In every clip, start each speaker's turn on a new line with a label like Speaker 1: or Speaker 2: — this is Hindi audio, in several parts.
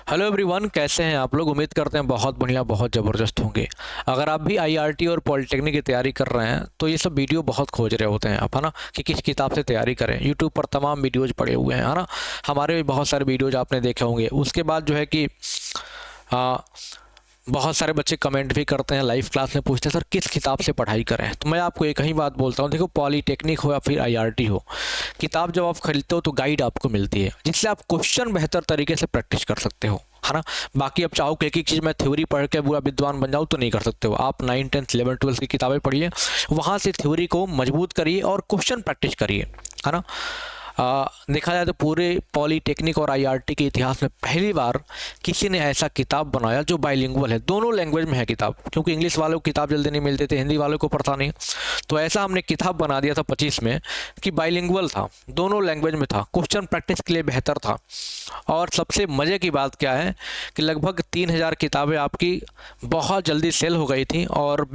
Speaker 1: हेलो एवरीवन, कैसे हैं आप लोग। उम्मीद करते हैं बहुत बढ़िया, बहुत ज़बरदस्त होंगे। अगर आप भी आईआरटी और पॉलिटेक्निक की तैयारी कर रहे हैं तो ये सब वीडियो बहुत खोज रहे होते हैं आप, है ना, कि किस किताब से तैयारी करें। यूट्यूब पर तमाम वीडियोज़ पड़े हुए हैं, है ना। हमारे भी बहुत सारे वीडियोज़ आपने देखे होंगे। उसके बाद जो है कि आ, बहुत सारे बच्चे कमेंट भी करते हैं, लाइव क्लास में पूछते हैं सर किस किताब से पढ़ाई करें। तो मैं आपको एक ही बात बोलता हूँ, देखो पॉलीटेक्निक हो या फिर आईआरटी हो, किताब जब आप खरीदते हो तो गाइड आपको मिलती है जिससे आप क्वेश्चन बेहतर तरीके से प्रैक्टिस कर सकते हो, है ना। बाकी अब चाहो कि एक एक चीज़ मैं थ्योरी पढ़ के पूरा विद्वान बन जाऊँ तो नहीं कर सकते हो। आप 9, 10, 11, 12 की किताबें पढ़िए, वहाँ से थ्योरी को मजबूत करिए और क्वेश्चन प्रैक्टिस करिए, है ना। देखा जाए तो पूरे पॉलीटेक्निक और आईआरटी के इतिहास में पहली बार किसी ने ऐसा किताब बनाया जो बाइलिंगुअल है, दोनों लैंग्वेज में है किताब, क्योंकि इंग्लिश वालों को किताब जल्दी नहीं मिलते थे, हिंदी वालों को पढ़ता नहीं। तो ऐसा हमने किताब बना दिया था 25 में कि बाइलिंगुअल था, दोनों लैंग्वेज में था, क्वेश्चन प्रैक्टिस के लिए बेहतर था। और सबसे मज़े की बात क्या है कि लगभग 3000 किताबें आपकी बहुत जल्दी सेल हो गई थी और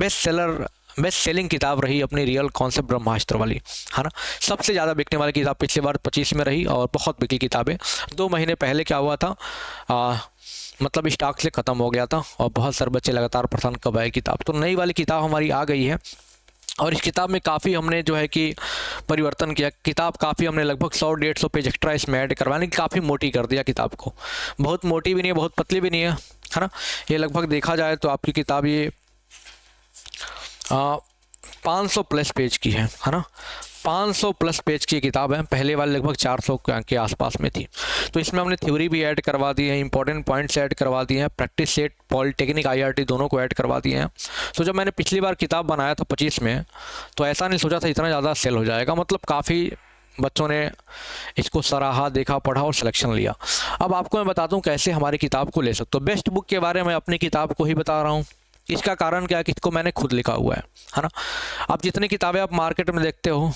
Speaker 1: बेस्ट सेलिंग किताब रही अपनी रियल कॉन्सेप्ट ब्रह्मास्त्र वाली, है ना। सबसे ज़्यादा बिकने वाली किताब पिछली बार 25 में रही और बहुत बिकी किताबें। 2 महीने पहले क्या हुआ था, मतलब स्टॉक से ख़त्म हो गया था और बहुत सारे बच्चे लगातार परेशान कब आए किताब। तो नई वाली किताब हमारी आ गई है और इस किताब में काफ़ी हमने जो है कि परिवर्तन किया। किताब काफ़ी हमने लगभग 100-150 पेज एक्स्ट्रा इसमें ऐड करवाने की, काफ़ी मोटी कर दिया किताब को। बहुत मोटी भी नहीं है, बहुत पतली भी नहीं है ना। ये लगभग देखा जाए तो आपकी किताब ये 500 प्लस पेज की है ना। 500 प्लस पेज की किताब है, पहले वाली लगभग 400 के आसपास में थी। तो इसमें हमने थ्योरी भी ऐड करवा दी है, इंपॉर्टेंट पॉइंट्स ऐड करवा दिए हैं, प्रैक्टिस सेट पॉलिटेक्निक आईआरटी दोनों को ऐड करवा दिए हैं। तो जब मैंने पिछली बार किताब बनाया था 25 में, तो ऐसा नहीं सोचा था इतना ज़्यादा सेल हो जाएगा। मतलब काफ़ी बच्चों ने इसको सराहा, देखा, पढ़ा और सिलेक्शन लिया। अब आपको मैं बता दूं कैसे हमारी किताब को ले सकते हो। बेस्ट बुक के बारे में अपनी किताब को ही बता रहा हूँ। इसका कारण क्या है कि इसको मैंने खुद लिखा हुआ है ना। अब जितनी किताबें आप मार्केट में देखते हो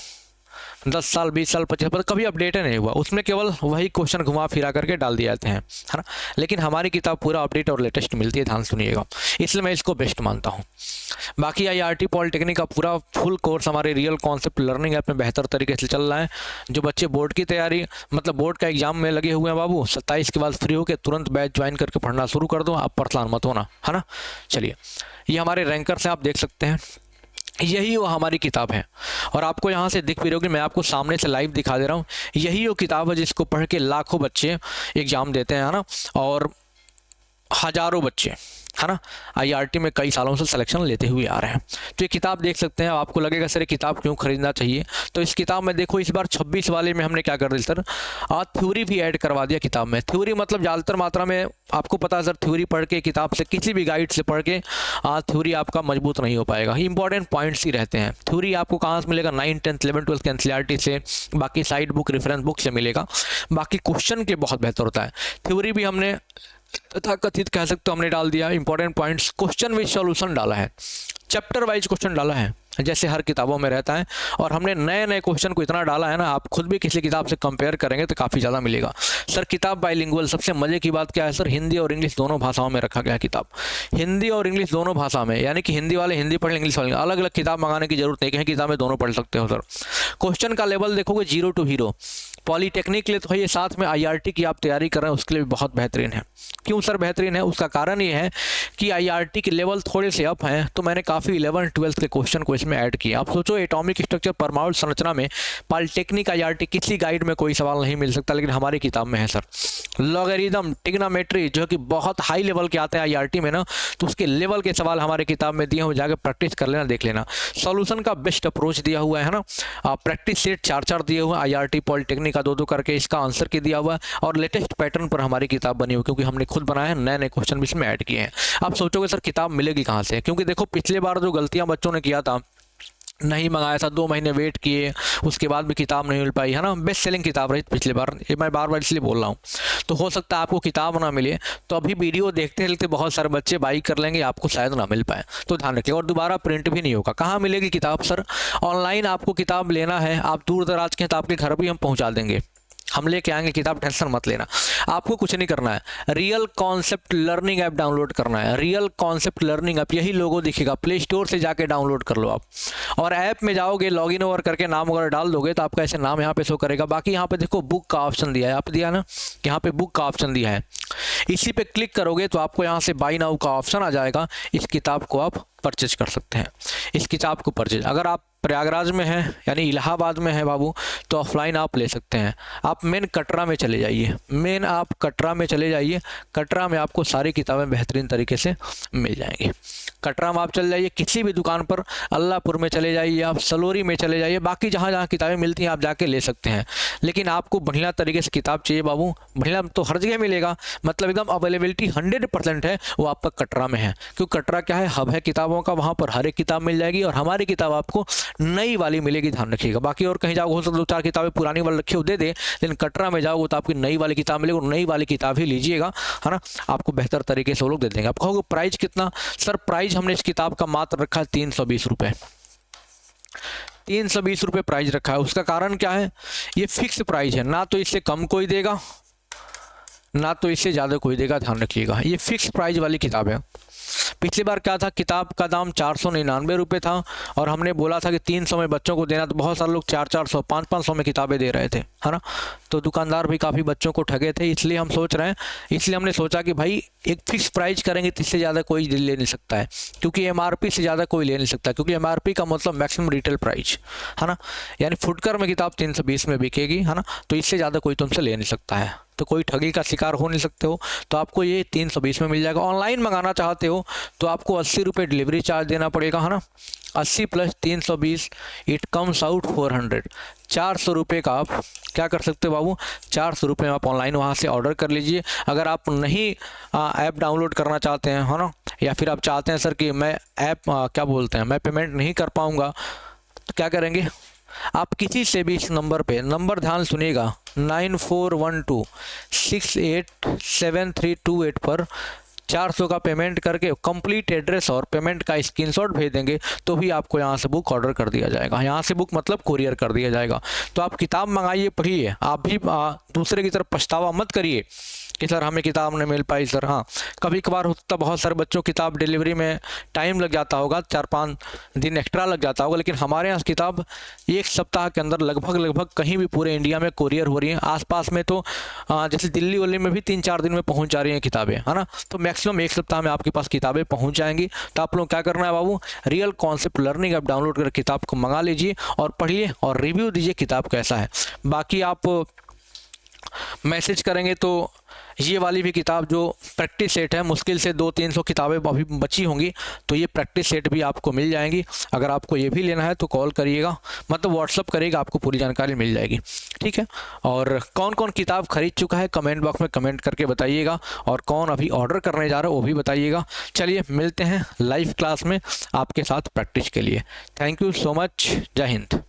Speaker 1: 10 साल, 20 साल, 25 साल, कभी अपडेट नहीं हुआ, उसमें केवल वही क्वेश्चन घुमा फिरा करके डाल दिए जाते हैं, है ना। लेकिन हमारी किताब पूरा अपडेट और लेटेस्ट मिलती है, ध्यान सुनिएगा, इसलिए मैं इसको बेस्ट मानता हूँ। बाकी आईआरटी पॉलिटेक्निक का पूरा फुल कोर्स हमारे रियल कॉन्सेप्ट लर्निंग ऐप में बेहतर तरीके से चल रहा है। जो बच्चे बोर्ड की तैयारी, मतलब बोर्ड का एग्जाम में लगे हुए हैं बाबू, 27 के बाद फ्री होकर तुरंत बैच ज्वाइन करके पढ़ना शुरू कर दो, आप परेशान मत होना, है ना। चलिए, ये हमारे रैंकर से आप देख सकते हैं, यही वो हमारी किताब है और आपको यहाँ से दिख भी रही होगी, मैं आपको सामने से लाइव दिखा दे रहा हूँ। यही वो किताब है जिसको पढ़ के लाखों बच्चे एग्ज़ाम देते हैं, है ना, और हज़ारों बच्चे, है ना, आईआरटी में कई सालों से सिलेक्शन लेते हुए आ रहे हैं। तो ये किताब देख सकते हैं। आपको लगेगा सर ये किताब क्यों खरीदना चाहिए, तो इस किताब में देखो, इस बार 26 वाले में हमने क्या कर दिया सर, थ्योरी भी ऐड करवा दिया किताब में। थ्योरी मतलब ज़्यादातर मात्रा में आपको पता है सर, थ्योरी पढ़ के किताब से, किसी भी गाइड से पढ़ के थ्योरी आपका मजबूत नहीं हो पाएगा। इंपॉर्टेंट पॉइंट्स ही रहते हैं। थ्योरी आपको कहाँ से मिलेगा, 9, 10, 11, 12 के एनसीईआरटी से, बाकी साइड बुक, रेफरेंस बुक से मिलेगा। बाकी क्वेश्चन के बहुत बेहतर होता है। थ्योरी भी हमने तथा कथित कह सकते हो हमने डाल दिया, important points, question with solution डाला है, चैप्टर वाइज क्वेश्चन डाला है जैसे हर किताबों में रहता है। और हमने नए नए क्वेश्चन को इतना डाला है ना, आप खुद भी किसी किताब से कंपेयर करेंगे तो काफ़ी ज़्यादा मिलेगा। सर किताब बाइलिंगुअल, सबसे मज़े की बात क्या है सर, हिंदी और इंग्लिश दोनों भाषाओं में रखा गया किताब। हिंदी और इंग्लिश दोनों भाषा में, यानी कि हिंदी वाले हिंदी पढ़, इंग्लिश वाले अलग अलग किताब मंगाने की जरूरत नहीं, कहीं किताबें दोनों पढ़ सकते हो सर। क्वेश्चन का लेवल देखोगे 0 to हीरो। पॉलीटेक्निक के लिए तो ये साथ में आईआरटी की आप तैयारी कर रहे हैं उसके लिए भी बहुत बेहतरीन है। क्यों सर बेहतरीन है, उसका कारण ये है कि आईआरटी के लेवल थोड़े से अप हैं, तो मैंने काफ़ी 11, 12 के क्वेश्चन को इसमें ऐड किया। आप सोचो, एटॉमिक स्ट्रक्चर, परमाणु संरचना में पॉलीटेक्निक आईआरटी किसी गाइड में कोई सवाल नहीं मिल सकता, लेकिन हमारी किताब में है सर। लॉगरिदम, ट्रिग्नोमेट्री जो कि बहुत हाई लेवल के आते हैं आईआरटी में ना, तो उसके लेवल के सवाल हमारे किताब में दिए हुए, जाकर प्रैक्टिस कर लेना, देख लेना। सॉल्यूशन का बेस्ट अप्रोच दिया हुआ है ना, प्रैक्टिस सेट 4-4 दिए हुए, आईआरटी पॉलीटेक्निक का 2-2 करके इसका आंसर की दिया हुआ है, और लेटेस्ट पैटर्न पर हमारी किताब बनी हुई, क्योंकि हमने खुद बनाया है, नए नए क्वेश्चन भी इसमें ऐड किए हैं। आप सोचोगे सर किताब मिलेगी कहाँ से, क्योंकि देखो पिछले बार जो गलतियां बच्चों ने किया था, नहीं मंगाया था, 2 महीने वेट किए, उसके बाद भी किताब नहीं मिल पाई, है ना। बेस्ट सेलिंग किताब रही पिछले बार, ये मैं बार बार इसलिए बोल रहा हूँ। तो हो सकता है आपको किताब ना मिले, तो अभी वीडियो देखते देखते बहुत सारे बच्चे बाई कर लेंगे, आपको शायद ना मिल पाए, तो ध्यान रखिए। और दोबारा प्रिंट भी नहीं होगा। कहाँ मिलेगी किताब सर, ऑनलाइन आपको किताब लेना है, आप दूर दराज के हैं तो आपके घर भी हम पहुँचा देंगे, हम लेके आएंगे किताब, टेंशन मत लेना। आपको कुछ नहीं करना है, real concept learning app download करना है। रियल कॉन्सेप्ट लर्निंग ऐप, यही लोगो दिखेगा, प्ले स्टोर से जाके डाउनलोड कर लो आप। और ऐप में जाओगे, लॉगिन ओवर करके नाम वगैरह डाल दोगे तो आपका ऐसे नाम यहाँ पे शो करेगा। बाकी यहाँ पे देखो बुक का ऑप्शन दिया है, आप दिया ना, यहाँ पे बुक का ऑप्शन दिया है। इसी पे क्लिक करोगे तो आपको यहाँ से बाई नाउ का ऑप्शन आ जाएगा, इस किताब को आप परचेज कर सकते हैं। इस किताब को परचेज, अगर आप प्रयागराज में हैं यानी इलाहाबाद में है बाबू, तो ऑफलाइन आप ले सकते हैं। आप मेन कटरा में चले जाइए, आप कटरा में चले जाइए, कटरा में आपको सारी किताबें बेहतरीन तरीके से मिल जाएंगी। कटरा में आप चले जाइए किसी भी दुकान पर, अल्लाहपुर में चले जाइए, आप सलोरी में चले जाइए, बाकी जहाँ जहाँ किताबें मिलती हैं आप जाके ले सकते हैं। लेकिन आपको बढ़िया तरीके से किताब चाहिए बाबू, बढ़िया तो हर जगह मिलेगा, मतलब एकदम अवेलेबिलिटी 100% है, वो आपका कटरा में है। क्योंकि कटरा क्या है, हब है किताबों का, वहाँ पर हर एक किताब मिल जाएगी और हमारी किताब आपको नई वाली मिलेगी, ध्यान रखिएगा। बाकी और कहीं जाओगे हो सकता है 2-4 किताबें पुरानी वाली रखी हो दे दे, लेकिन कटरा में जाओगे तो आपकी नई वाली किताब मिलेगी, नई वाली किताब ही लीजिएगा, है ना। आपको बेहतर तरीके से वो लोग दे देंगे। आप कहोगे प्राइस कितना? सर प्राइस हमने इस किताब का मात्र रखा है 320 रुपये, 320 रुपये प्राइस रखा है। उसका कारण क्या है? ये फिक्स प्राइस है, ना तो इससे कम कोई देगा ना तो इससे ज़्यादा कोई देगा, ध्यान रखिएगा। ये फिक्स प्राइस वाली किताब है। पिछली बार क्या था, किताब का दाम 499 रुपये था और हमने बोला था कि 300 में बच्चों को देना, तो बहुत सारे लोग 400 500 में किताबें दे रहे थे, है ना। तो दुकानदार भी काफ़ी बच्चों को ठगे थे, इसलिए हम सोच रहे हैं, इसलिए हमने सोचा कि भाई एक फिक्स प्राइस करेंगे तो इससे ज़्यादा कोई ले नहीं सकता है, क्योंकि MRP से ज़्यादा कोई ले नहीं सकता, क्योंकि MRP का मतलब मैक्सिमम रिटेल प्राइस, है ना। यानी फुटकर में किताब 320 में बिकेगी, है ना, तो इससे ज़्यादा कोई तुमसे ले नहीं सकता है, तो कोई ठगी का शिकार हो नहीं सकते हो। तो आपको ये 320 में मिल जाएगा। ऑनलाइन मंगाना चाहते हो तो आपको 80 रुपये डिलीवरी चार्ज देना पड़ेगा, है ना। 80 + 320 इट कम्स आउट 400, 400 रुपये का आप क्या कर सकते हो बाबू, 400 रुपये में आप ऑनलाइन वहाँ से ऑर्डर कर लीजिए। अगर आप नहीं ऐप डाउनलोड करना चाहते हैं, है ना, या फिर आप चाहते हैं सर कि मैं ऐप क्या बोलते हैं, मैं पेमेंट नहीं कर पाऊँगा, तो क्या करेंगे, आप किसी से भी इस नंबर पे, नंबर ध्यान सुनिएगा, 9412687328 पर 400 का पेमेंट करके कंप्लीट एड्रेस और पेमेंट का स्क्रीनशॉट भेज देंगे तो भी आपको यहाँ से बुक ऑर्डर कर दिया जाएगा। यहाँ से बुक मतलब कुरियर कर दिया जाएगा। तो आप किताब मंगाइए, पढ़िए, आप भी दूसरे की तरफ पछतावा मत करिए कि सर हमें किताब नहीं मिल पाई। सर हाँ, कभी कभार होता, बहुत सारे बच्चों की किताब डिलीवरी में टाइम लग जाता होगा, 4-5 दिन एक्स्ट्रा लग जाता होगा, लेकिन हमारे यहाँ किताब 1 सप्ताह के अंदर लगभग कहीं भी पूरे इंडिया में कुरियर हो रही है। आसपास में तो जैसे दिल्ली वल्ली में भी 3-4 दिन में पहुँच जा रही हैं किताबें, है ना। तो मैक्सिमम 1 सप्ताह में आपके पास किताबें पहुँच जाएंगी। तो आप लोग क्या करना है बाबू, real concept learning app download कर किताब को मंगा लीजिए और पढ़िए और रिव्यू दीजिए किताब कैसा है। बाकी आप मैसेज करेंगे तो ये वाली भी किताब जो प्रैक्टिस सेट है, मुश्किल से 200-300 किताबें अभी बची होंगी, तो ये प्रैक्टिस सेट भी आपको मिल जाएंगी। अगर आपको ये भी लेना है तो कॉल करिएगा, मतलब व्हाट्सअप करिएगा, आपको पूरी जानकारी मिल जाएगी, ठीक है। और कौन कौन किताब खरीद चुका है कमेंट बॉक्स में कमेंट करके बताइएगा, और कौन अभी ऑर्डर करने जा रहा है वो भी बताइएगा। चलिए मिलते हैं लाइव क्लास में आपके साथ प्रैक्टिस के लिए। थैंक यू सो मच, जय हिंद।